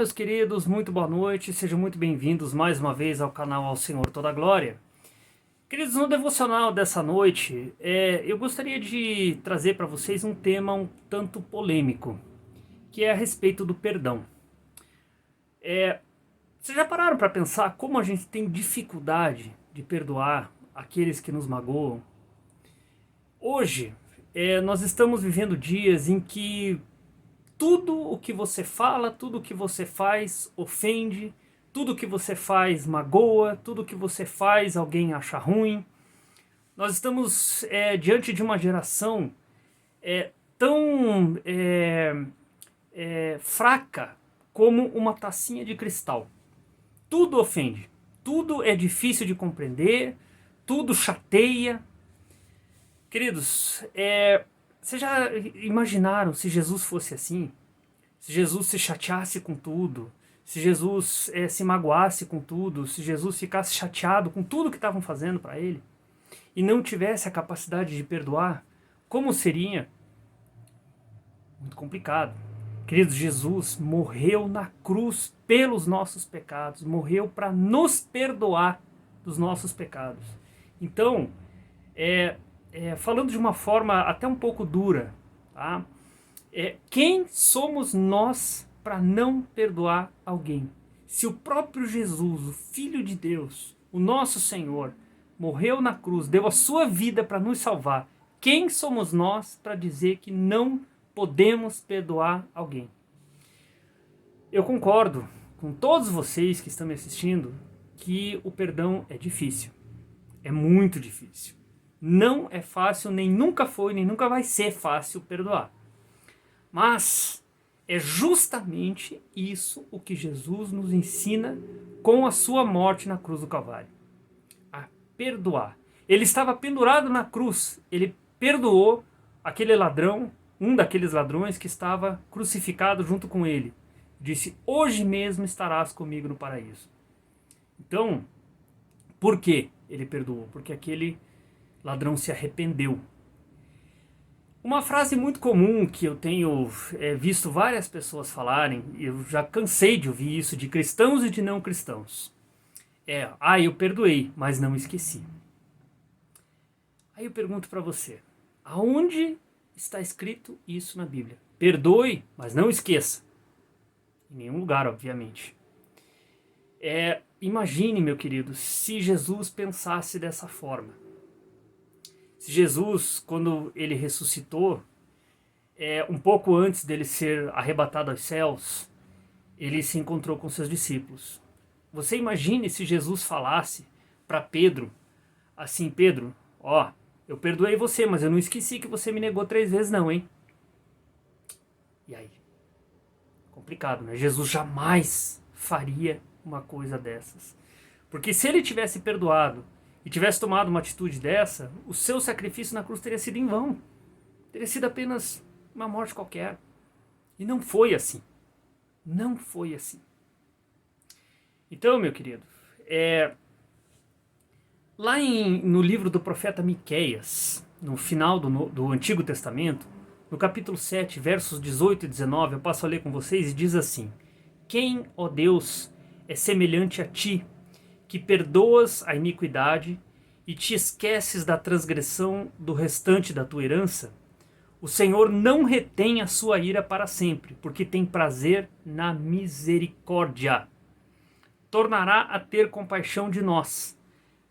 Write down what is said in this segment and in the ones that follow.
meus queridos, muito boa noite, sejam muito bem-vindos mais uma vez ao canal Ao Senhor Toda a Glória. Queridos, no devocional dessa noite, eu gostaria de trazer para vocês um tema um tanto polêmico, que é a respeito do perdão. Vocês já pararam para pensar como a gente tem dificuldade de perdoar aqueles que nos magoam? Hoje, nós estamos vivendo dias em que tudo o que você fala, tudo o que você faz ofende, tudo o que você faz magoa, tudo o que você faz alguém acha ruim. Nós estamos diante de uma geração tão fraca como uma tacinha de cristal. Tudo ofende, tudo é difícil de compreender, tudo chateia. Queridos, vocês já imaginaram se Jesus fosse assim? Se Jesus se chateasse com tudo, se Jesus se magoasse com tudo, se Jesus ficasse chateado com tudo que estavam fazendo para ele e não tivesse a capacidade de perdoar, como seria? Muito complicado. Queridos, Jesus morreu na cruz pelos nossos pecados, morreu para nos perdoar dos nossos pecados. Então, falando de uma forma até um pouco dura, tá? Quem somos nós para não perdoar alguém? Se o próprio Jesus, o Filho de Deus, o nosso Senhor, morreu na cruz, deu a sua vida para nos salvar, quem somos nós para dizer que não podemos perdoar alguém? Eu concordo com todos vocês que estão me assistindo que o perdão é difícil, é muito difícil. Não é fácil, nem nunca foi, nem nunca vai ser fácil perdoar. Mas é justamente isso o que Jesus nos ensina com a sua morte na cruz do Calvário. A perdoar. Ele estava pendurado na cruz. Ele perdoou aquele ladrão, um daqueles ladrões que estava crucificado junto com ele. Disse, hoje mesmo estarás comigo no paraíso. Então, por que ele perdoou? Porque aquele ladrão se arrependeu. Uma frase muito comum que eu tenho visto várias pessoas falarem, e eu já cansei de ouvir isso de cristãos e de não cristãos. Eu perdoei, mas não esqueci. Aí eu pergunto para você, aonde está escrito isso na Bíblia? Perdoe, mas não esqueça. Em nenhum lugar, obviamente. Imagine, meu querido, se Jesus pensasse dessa forma. Se Jesus, quando ele ressuscitou, um pouco antes dele ser arrebatado aos céus, ele se encontrou com seus discípulos. Você imagine se Jesus falasse para Pedro, assim, Pedro, eu perdoei você, mas eu não esqueci que você me negou 3 vezes não, hein? E aí? Complicado, né? Jesus jamais faria uma coisa dessas. Porque se ele tivesse perdoado e tivesse tomado uma atitude dessa, o seu sacrifício na cruz teria sido em vão. Teria sido apenas uma morte qualquer. E não foi assim. Não foi assim. Então, meu querido, lá no livro do profeta Miqueias, no final do Antigo Testamento, no capítulo 7, versos 18 e 19, eu passo a ler com vocês e diz assim: Quem, ó Deus, é semelhante a ti, que perdoas a iniquidade e te esqueces da transgressão do restante da tua herança? O Senhor não retém a sua ira para sempre, porque tem prazer na misericórdia. Tornará a ter compaixão de nós,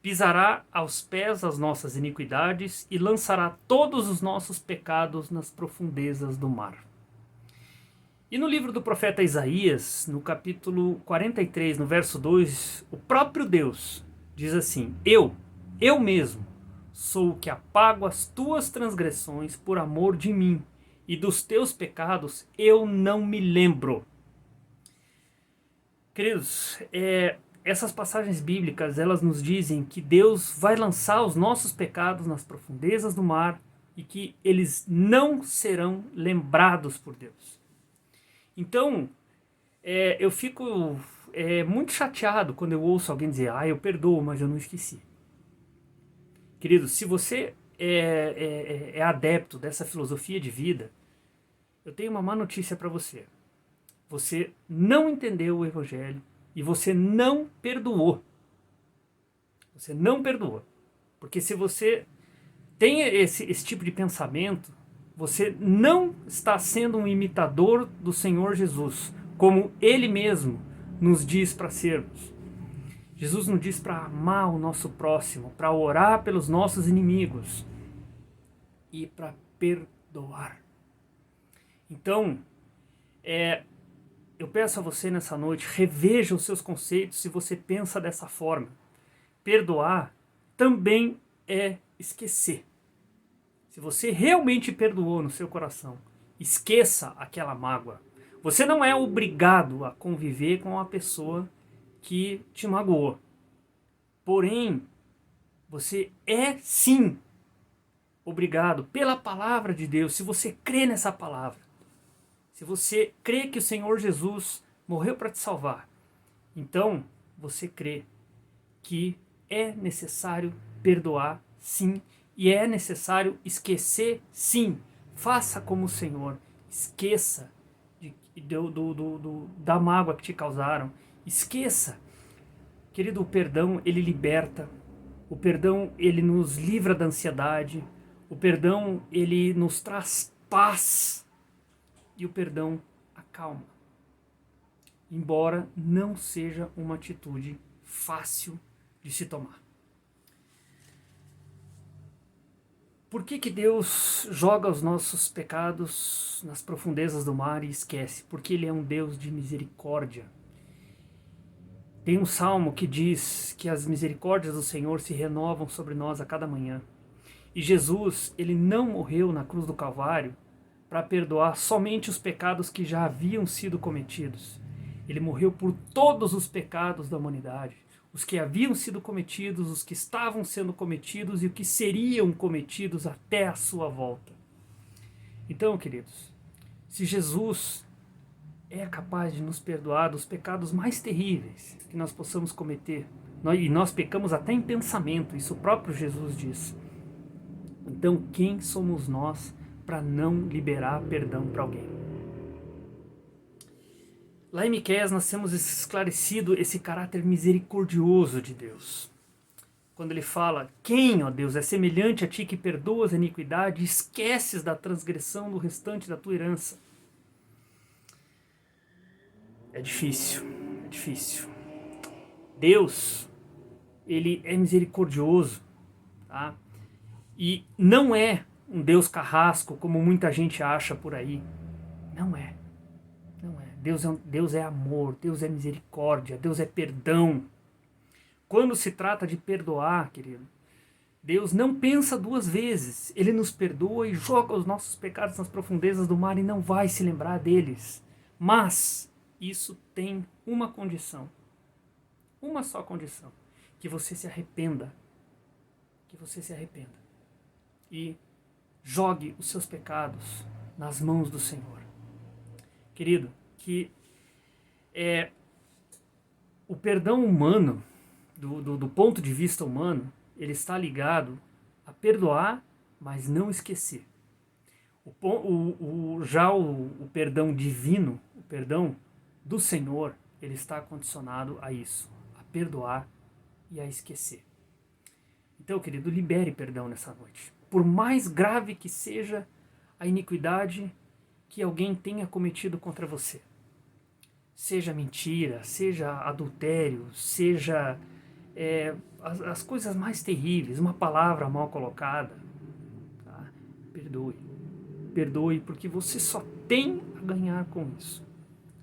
pisará aos pés as nossas iniquidades e lançará todos os nossos pecados nas profundezas do mar. E no livro do profeta Isaías, no capítulo 43, no verso 2, o próprio Deus diz assim: Eu mesmo, sou o que apago as tuas transgressões por amor de mim, e dos teus pecados eu não me lembro. Queridos, essas passagens bíblicas, elas nos dizem que Deus vai lançar os nossos pecados nas profundezas do mar e que eles não serão lembrados por Deus. Então, eu fico muito chateado quando eu ouço alguém dizer, eu perdoo, mas eu não esqueci. Querido, se você é adepto dessa filosofia de vida, eu tenho uma má notícia para você. você não entendeu o Evangelho e você não perdoou. Você não perdoou. Porque se você tem esse tipo de pensamento, você não está sendo um imitador do Senhor Jesus, como Ele mesmo nos diz para sermos. Jesus nos diz para amar o nosso próximo, para orar pelos nossos inimigos e para perdoar. Então, eu peço a você nessa noite, reveja os seus conceitos se você pensa dessa forma. Perdoar também é esquecer. Se você realmente perdoou no seu coração, esqueça aquela mágoa. Você não é obrigado a conviver com a pessoa que te magoou. Porém, você é sim obrigado pela palavra de Deus, se você crê nessa palavra. Se você crê que o Senhor Jesus morreu para te salvar, então você crê que é necessário perdoar, sim, e é necessário esquecer, sim. Faça como o Senhor. Esqueça da mágoa que te causaram. Esqueça. Querido, o perdão, ele liberta. O perdão, ele nos livra da ansiedade. O perdão, ele nos traz paz. E o perdão acalma. Embora não seja uma atitude fácil de se tomar. Por que Deus joga os nossos pecados nas profundezas do mar e esquece? Porque Ele é um Deus de misericórdia. Tem um salmo que diz que as misericórdias do Senhor se renovam sobre nós a cada manhã. E Jesus, Ele não morreu na cruz do Calvário para perdoar somente os pecados que já haviam sido cometidos. Ele morreu por todos os pecados da humanidade. Os que haviam sido cometidos, os que estavam sendo cometidos e os que seriam cometidos até a sua volta. Então, queridos, se Jesus é capaz de nos perdoar dos pecados mais terríveis que nós possamos cometer, e nós pecamos até em pensamento, isso o próprio Jesus diz, então quem somos nós para não liberar perdão para alguém? Lá em Miqueias nós temos esclarecido esse caráter misericordioso de Deus. Quando ele fala, quem, ó Deus, é semelhante a ti que perdoas a iniquidade e esqueces da transgressão do restante da tua herança? É difícil, é difícil. Deus, ele é misericordioso, tá? E não é um Deus carrasco, como muita gente acha por aí. Não é. Não é. Deus é amor, Deus é misericórdia, Deus é perdão. Quando se trata de perdoar, querido, Deus não pensa duas vezes. Ele nos perdoa e joga os nossos pecados nas profundezas do mar e não vai se lembrar deles. Mas isso tem uma condição. Uma só condição. Que você se arrependa. Que você se arrependa. E jogue os seus pecados nas mãos do Senhor. Querido, que o perdão humano, do ponto de vista humano, ele está ligado a perdoar, mas não esquecer. Já o perdão divino, o perdão do Senhor, ele está condicionado a isso, a perdoar e a esquecer. Então, querido, libere perdão nessa noite. Por mais grave que seja a iniquidade que alguém tenha cometido contra você. Seja mentira, seja adultério, seja as coisas mais terríveis, uma palavra mal colocada. Tá? Perdoe. Perdoe, porque você só tem a ganhar com isso.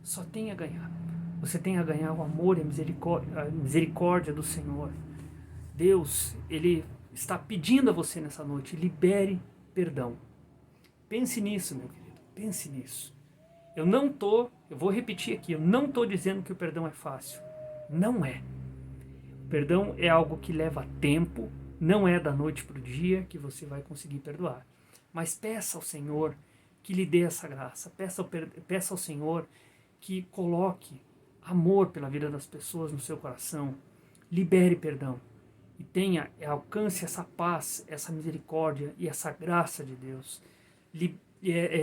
Só tem a ganhar. Você tem a ganhar o amor e a misericórdia do Senhor. Deus, Ele está pedindo a você nessa noite, libere perdão. Pense nisso, meu querido. Pense nisso. Eu vou repetir aqui, eu não estou dizendo que o perdão é fácil. Não é. O perdão é algo que leva tempo, não é da noite para o dia que você vai conseguir perdoar. Mas peça ao Senhor que lhe dê essa graça. Peça ao Senhor que coloque amor pela vida das pessoas no seu coração. Libere perdão. E alcance essa paz, essa misericórdia e essa graça de Deus.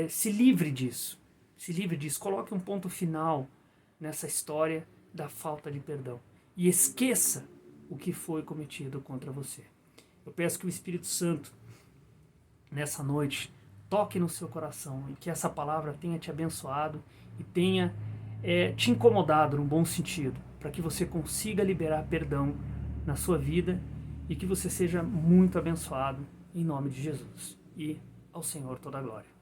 Se livre disso. Se livre disso, coloque um ponto final nessa história da falta de perdão. E esqueça o que foi cometido contra você. Eu peço que o Espírito Santo, nessa noite, toque no seu coração e que essa palavra tenha te abençoado e tenha te incomodado no bom sentido, para que você consiga liberar perdão na sua vida e que você seja muito abençoado em nome de Jesus. E ao Senhor toda a glória.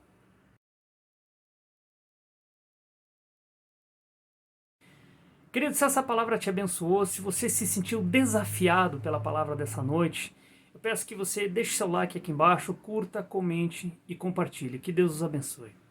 Querido, se essa palavra te abençoou, se você se sentiu desafiado pela palavra dessa noite, eu peço que você deixe seu like aqui embaixo, curta, comente e compartilhe. Que Deus os abençoe.